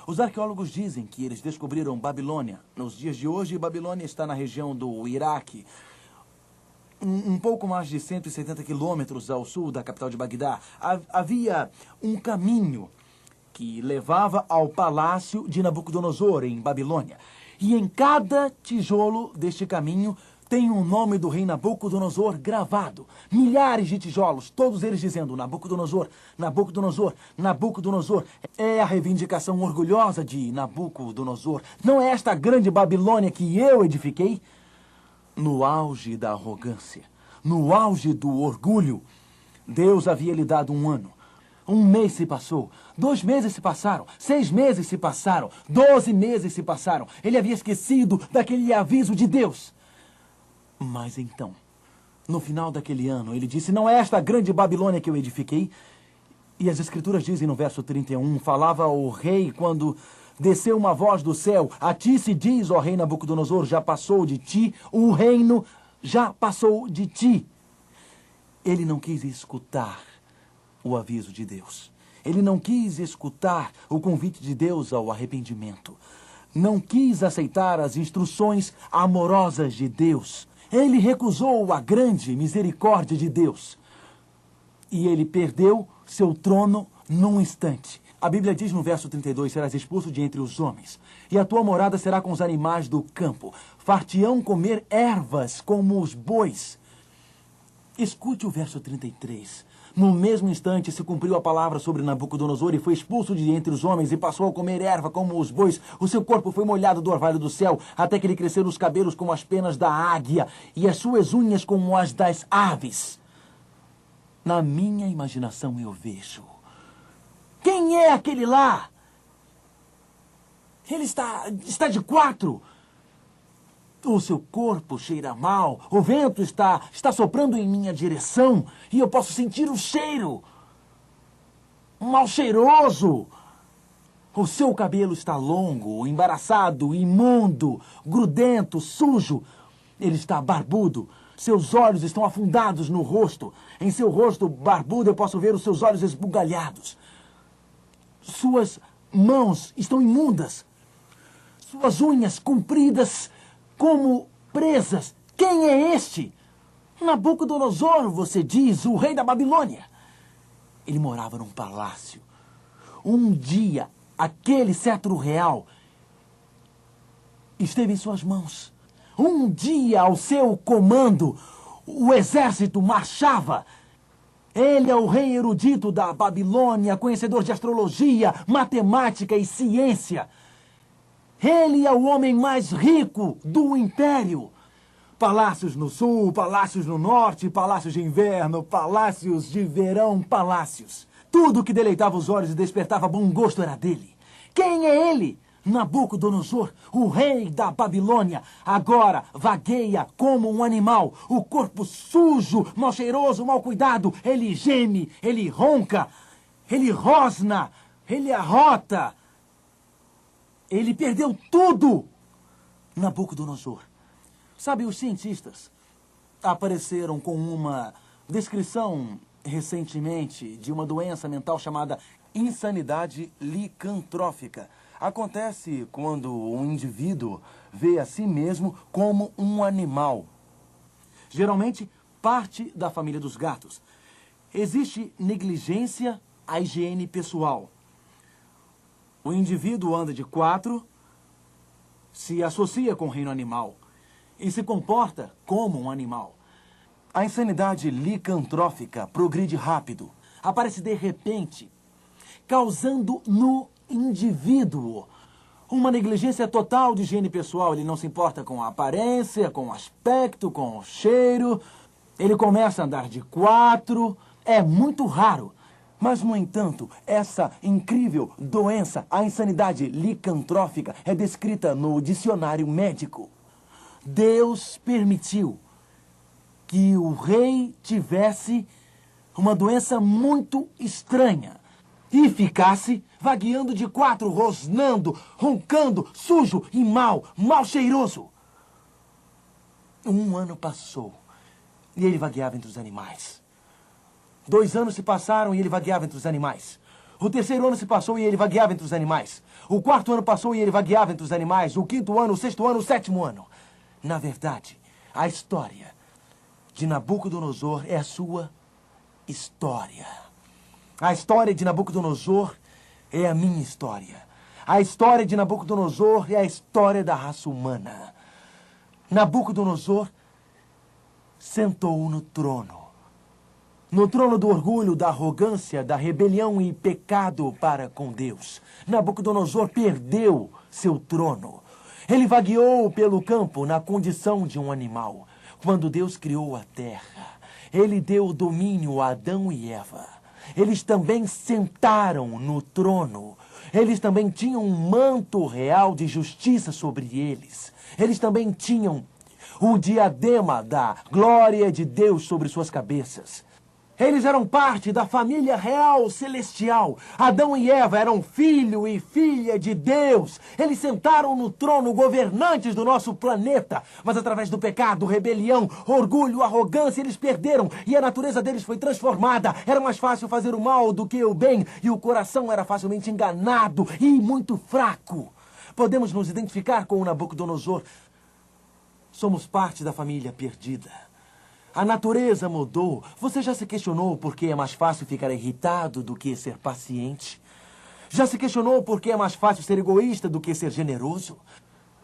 Os arqueólogos dizem que eles descobriram Babilônia. Nos dias de hoje, Babilônia está na região do Iraque, um pouco mais de 170 quilômetros ao sul da capital de Bagdá. Havia um caminho que levava ao palácio de Nabucodonosor, em Babilônia. E em cada tijolo deste caminho tem o nome do rei Nabucodonosor gravado. Milhares de tijolos, todos eles dizendo Nabucodonosor, Nabucodonosor, Nabucodonosor. É a reivindicação orgulhosa de Nabucodonosor. Não é esta grande Babilônia que eu edifiquei? No auge da arrogância, no auge do orgulho, Deus havia lhe dado um ano. Um mês se passou, 2 meses se passaram, 6 meses se passaram, 12 meses se passaram. Ele havia esquecido daquele aviso de Deus. Mas então, no final daquele ano, ele disse, não é esta grande Babilônia que eu edifiquei? E as Escrituras dizem no verso 31, falava o rei quando desceu uma voz do céu, a ti se diz, ó rei Nabucodonosor, já passou de ti, o reino já passou de ti. Ele não quis escutar o aviso de Deus. Ele não quis escutar o convite de Deus ao arrependimento. Não quis aceitar as instruções amorosas de Deus. Ele recusou a grande misericórdia de Deus. E ele perdeu seu trono num instante. A Bíblia diz no verso 32, serás expulso de entre os homens, e a tua morada será com os animais do campo. Far-te-ão comer ervas como os bois. Escute o verso 33. No mesmo instante se cumpriu a palavra sobre Nabucodonosor e foi expulso de entre os homens e passou a comer erva como os bois. O seu corpo foi molhado do orvalho do céu, até que lhe cresceram os cabelos como as penas da águia e as suas unhas como as das aves. Na minha imaginação eu vejo. Quem é aquele lá? Ele está de 4. O seu corpo cheira mal. O vento está soprando em minha direção. E eu posso sentir o cheiro. Mal cheiroso. O seu cabelo está longo, embaraçado, imundo, grudento, sujo. Ele está barbudo. Seus olhos estão afundados no rosto. Em seu rosto barbudo eu posso ver os seus olhos esbugalhados. Suas mãos estão imundas. Suas unhas compridas como presas. Quem é este? Nabucodonosor, você diz, o rei da Babilônia. Ele morava num palácio. Um dia, aquele cetro real esteve em suas mãos. Um dia, ao seu comando, o exército marchava. Ele é o rei erudito da Babilônia, conhecedor de astrologia, matemática e ciência. Ele é o homem mais rico do império. Palácios no sul, palácios no norte, palácios de inverno, palácios de verão, palácios. Tudo que deleitava os olhos e despertava bom gosto era dele. Quem é ele? Nabucodonosor, o rei da Babilônia, agora vagueia como um animal, o corpo sujo, mal cheiroso, mal cuidado. Ele geme, ele ronca, ele rosna, ele arrota. Ele perdeu tudo. Nabucodonosor. Sabe, os cientistas apareceram com uma descrição recentemente de uma doença mental chamada insanidade licantrófica. Acontece quando um indivíduo vê a si mesmo como um animal. Geralmente, parte da família dos gatos. Existe negligência à higiene pessoal. O indivíduo anda de 4, se associa com o reino animal e se comporta como um animal. A insanidade licantrófica progride rápido, aparece de repente, causando no indivíduo uma negligência total de higiene pessoal. Ele não se importa com a aparência, com o aspecto, com o cheiro. Ele começa a andar de 4. É muito raro. Mas, no entanto, essa incrível doença, a insanidade licantrófica, é descrita no dicionário médico. Deus permitiu que o rei tivesse uma doença muito estranha e ficasse vagueando de 4, rosnando, roncando, sujo e mal cheiroso. 1 ano passou e ele vagueava entre os animais. 2 anos se passaram e ele vagueava entre os animais. O terceiro ano se passou e ele vagueava entre os animais. O quarto ano passou e ele vagueava entre os animais. O quinto ano, o sexto ano, o sétimo ano. Na verdade, a história de Nabucodonosor é a sua história. A história de Nabucodonosor é a minha história. A história de Nabucodonosor é a história da raça humana. Nabucodonosor sentou no trono. No trono do orgulho, da arrogância, da rebelião e pecado para com Deus. Nabucodonosor perdeu seu trono. Ele vagueou pelo campo na condição de um animal. Quando Deus criou a terra, ele deu domínio a Adão e Eva. Eles também sentaram no trono. Eles também tinham um manto real de justiça sobre eles. Eles também tinham o diadema da glória de Deus sobre suas cabeças. Eles eram parte da família real celestial. Adão e Eva eram filho e filha de Deus. Eles sentaram no trono governantes do nosso planeta. Mas através do pecado, rebelião, orgulho, arrogância, eles perderam. E a natureza deles foi transformada. Era mais fácil fazer o mal do que o bem. E o coração era facilmente enganado e muito fraco. Podemos nos identificar com o Nabucodonosor. Somos parte da família perdida. A natureza mudou. Você já se questionou por que é mais fácil ficar irritado do que ser paciente? Já se questionou por que é mais fácil ser egoísta do que ser generoso?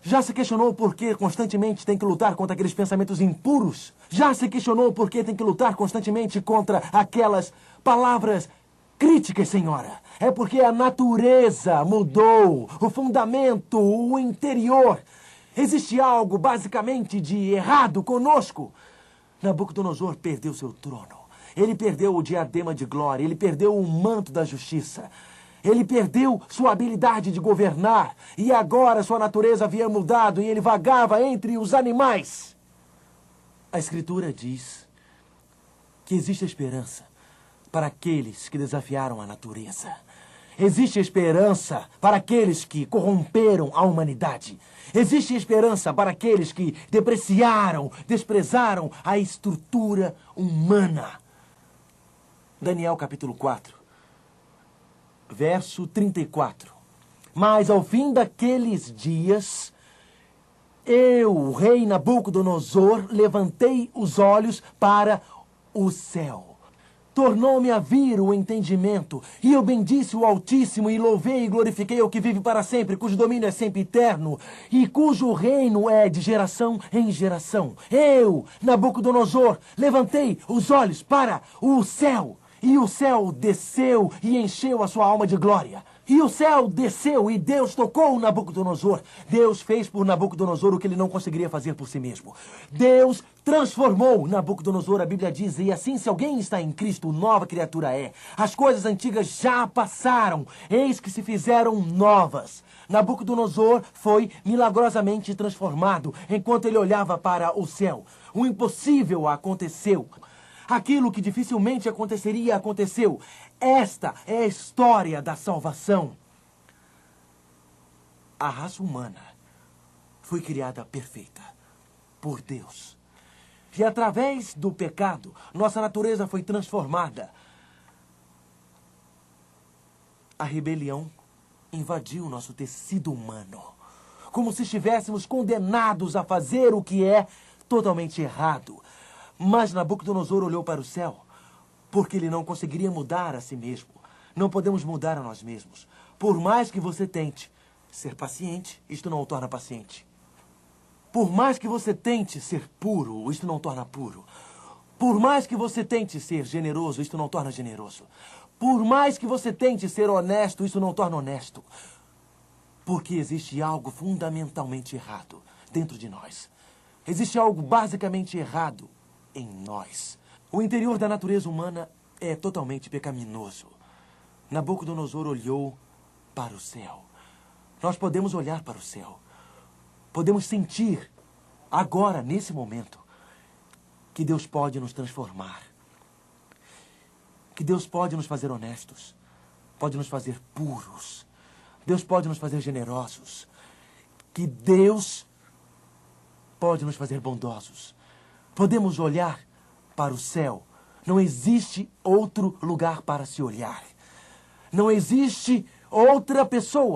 Já se questionou por que constantemente tem que lutar contra aqueles pensamentos impuros? Já se questionou por que tem que lutar constantemente contra aquelas palavras críticas, senhora? É porque a natureza mudou, o fundamento, o interior. Existe algo basicamente de errado conosco. Nabucodonosor perdeu seu trono. Ele perdeu o diadema de glória. Ele perdeu o manto da justiça. Ele perdeu sua habilidade de governar. E agora sua natureza havia mudado e ele vagava entre os animais. A Escritura diz que existe esperança para aqueles que desafiaram a natureza. Existe esperança para aqueles que corromperam a humanidade. Existe esperança para aqueles que desprezaram a estrutura humana. Daniel capítulo 4, verso 34. Mas ao fim daqueles dias, eu, o rei Nabucodonosor, levantei os olhos para o céu. Tornou-me a vir o entendimento, e eu bendisse o Altíssimo, e louvei e glorifiquei ao que vive para sempre, cujo domínio é sempre eterno, e cujo reino é de geração em geração. Eu, Nabucodonosor, levantei os olhos para o céu, e o céu desceu e encheu a sua alma de glória. E o céu desceu e Deus tocou Nabucodonosor. Deus fez por Nabucodonosor o que ele não conseguiria fazer por si mesmo. Deus transformou Nabucodonosor, a Bíblia diz, e assim se alguém está em Cristo, nova criatura é. As coisas antigas já passaram, eis que se fizeram novas. Nabucodonosor foi milagrosamente transformado enquanto ele olhava para o céu. O impossível aconteceu. Aquilo que dificilmente aconteceria, aconteceu. Esta é a história da salvação. A raça humana foi criada perfeita por Deus. E através do pecado, nossa natureza foi transformada. A rebelião invadiu nosso tecido humano, como se estivéssemos condenados a fazer o que é totalmente errado. Mas Nabucodonosor olhou para o céu, porque ele não conseguiria mudar a si mesmo. Não podemos mudar a nós mesmos. Por mais que você tente ser paciente, isto não o torna paciente. Por mais que você tente ser puro, isto não o torna puro. Por mais que você tente ser generoso, isto não o torna generoso. Por mais que você tente ser honesto, isso não o torna honesto. Porque existe algo fundamentalmente errado dentro de nós. Existe algo basicamente errado em nós. O interior da natureza humana é totalmente pecaminoso. Nabucodonosor olhou para o céu. Nós podemos olhar para o céu. Podemos sentir, agora, nesse momento, que Deus pode nos transformar. Que Deus pode nos fazer honestos. Pode nos fazer puros. Deus pode nos fazer generosos. Que Deus pode nos fazer bondosos. Podemos olhar para o céu. Não existe outro lugar para se olhar. Não existe outra pessoa